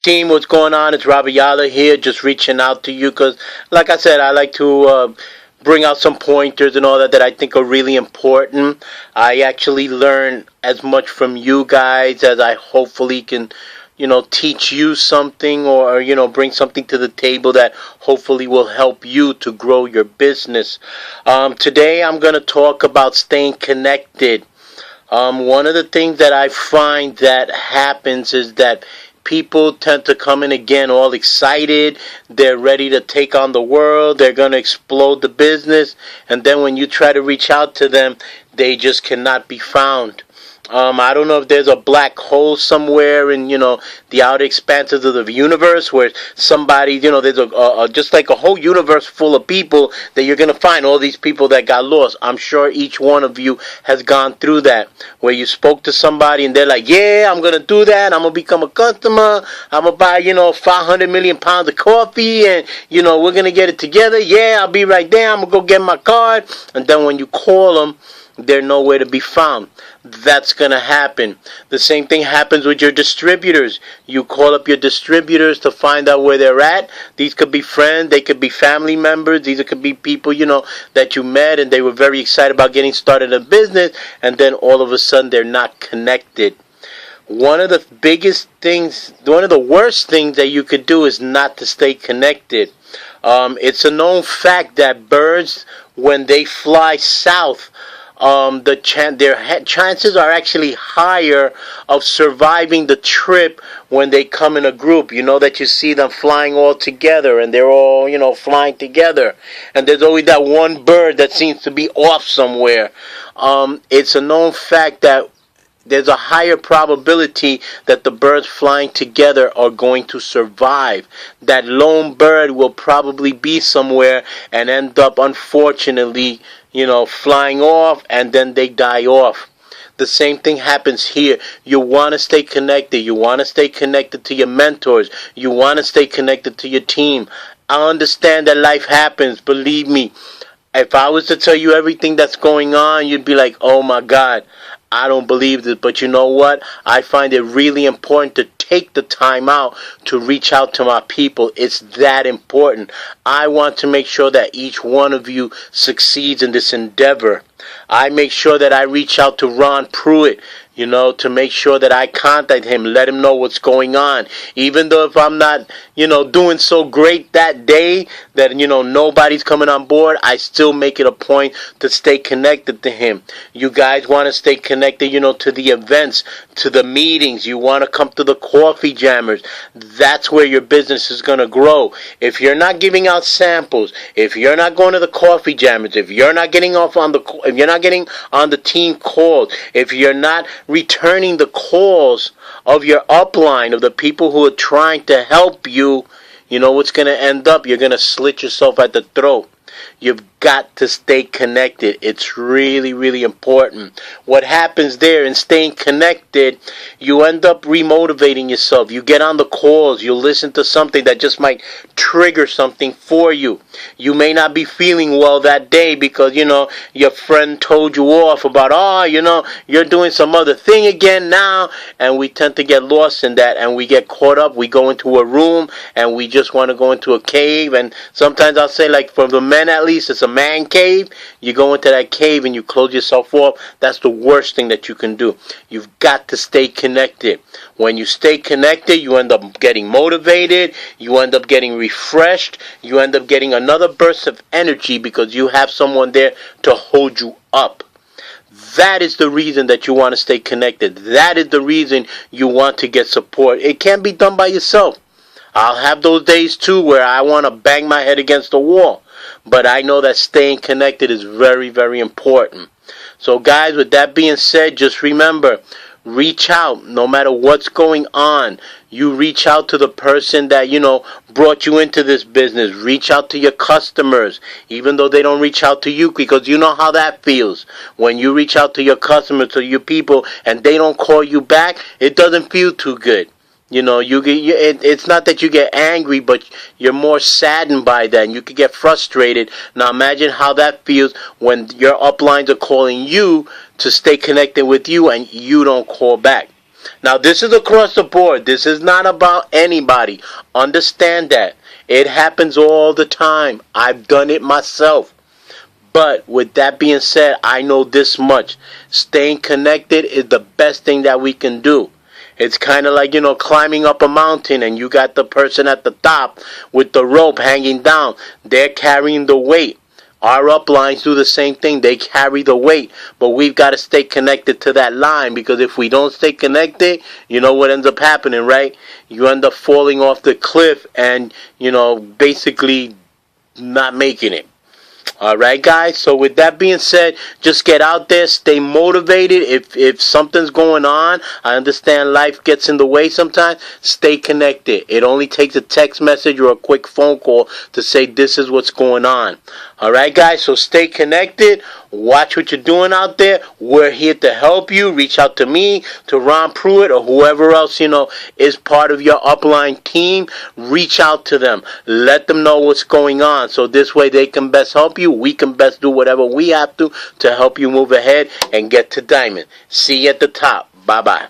Team, what's going on? It's Robert Yala here, just reaching out to you because, like I said, I like to bring out some pointers and all that I think are really important. I actually learn as much from you guys as I hopefully can, teach you something or, bring something to the table that hopefully will help you to grow your business. Today, I'm going to talk about staying connected. One of the things that I find that happens is that people tend to come in again all excited. They're ready to take on the world. They're going to explode the business. And then when you try to reach out to them, they just cannot be found. I don't know if there's a black hole somewhere in, the outer expanses of the universe where somebody, there's just like a whole universe full of people that you're going to find all these people that got lost. I'm sure each one of you has gone through that where you spoke to somebody and they're like, yeah, I'm going to do that. I'm going to become a customer. I'm going to buy, 500 million pounds of coffee and, we're going to get it together. Yeah, I'll be right there. I'm going to go get my card. And then when you call them, they're nowhere to be found. That's going to happen. The same thing happens with your distributors. You call up your distributors to find out where they're at. These could be friends. They could be family members. These could be people, that you met and they were very excited about getting started in business. And then all of a sudden they're not connected. One of the worst things that you could do is not to stay connected. It's a known fact that birds, when they fly south, their chances are actually higher of surviving the trip when they come in a group. You know that you see them flying all together and they're all, flying together. And there's always that one bird that seems to be off somewhere. It's a known fact that there's a higher probability that the birds flying together are going to survive. That lone bird will probably be somewhere and end up, unfortunately, flying off, and then they die off. The same thing happens here. You want to stay connected. You want to stay connected to your mentors. You want to stay connected to your team. I understand that life happens. Believe me, if I was to tell you everything that's going on, you'd be like, oh my God, I don't believe this. But you know what? I find it really important to take the time out to reach out to my people. It's that important. I want to make sure that each one of you succeeds in this endeavor. I make sure that I reach out to Ron Pruitt, to make sure that I contact him, let him know what's going on. Even though if I'm not, doing so great that day that, nobody's coming on board, I still make it a point to stay connected to him. You guys want to stay connected, to the events, to the meetings. You want to come to the coffee jammers. That's where your business is going to grow. If you're not giving out samples, if you're not going to the coffee jammers, if you're not getting if you're not getting on the team calls, if you're not returning the calls of your upline, of the people who are trying to help you, you know what's going to end up? You're going to slit yourself at the throat. You've got to stay connected. It's really, really important. What happens there in staying connected, you end up remotivating yourself. You get on the calls. You listen to something that just might trigger something for you. You may not be feeling well that day because, your friend told you off about, you're doing some other thing again now. And we tend to get lost in that and we get caught up. We go into a room and we just want to go into a cave. And sometimes I'll say, like, for the men at least, it's a man cave. You go into that cave and you close yourself off. That's the worst thing that you can do. You've got to stay connected. When you stay connected, you end up getting motivated. You end up getting refreshed. You end up getting another burst of energy because you have someone there to hold you up. That is the reason that you want to stay connected. That is the reason you want to get support. It can't be done by yourself. I'll have those days too where I want to bang my head against the wall. But I know that staying connected is very, very important. So guys, with that being said, just remember, reach out no matter what's going on. You reach out to the person that, brought you into this business. Reach out to your customers, even though they don't reach out to you, because you know how that feels. When you reach out to your customers, to your people, and they don't call you back, it doesn't feel too good. It's not that you get angry, but you're more saddened by that, and you could get frustrated. Now imagine how that feels when your uplines are calling you to stay connected with you, and you don't call back. Now, this is across the board. This is not about anybody. Understand that. It happens all the time. I've done it myself. But with that being said, I know this much. Staying connected is the best thing that we can do. It's kind of like, climbing up a mountain and you got the person at the top with the rope hanging down. They're carrying the weight. Our uplines do the same thing. They carry the weight. But we've got to stay connected to that line, because if we don't stay connected, you know what ends up happening, right? You end up falling off the cliff and, basically not making it. Alright, guys, so with that being said, just get out there, stay motivated. If something's going on, I understand life gets in the way sometimes. Stay connected. It only takes a text message or a quick phone call to say this is what's going on. Alright, guys, so stay connected. Watch what you're doing out there. We're here to help you. Reach out to me, to Ron Pruitt, or whoever else, is part of your upline team. Reach out to them. Let them know what's going on, so this way they can best help you. We can best do whatever we have to help you move ahead and get to diamond. See you at the top. Bye-bye.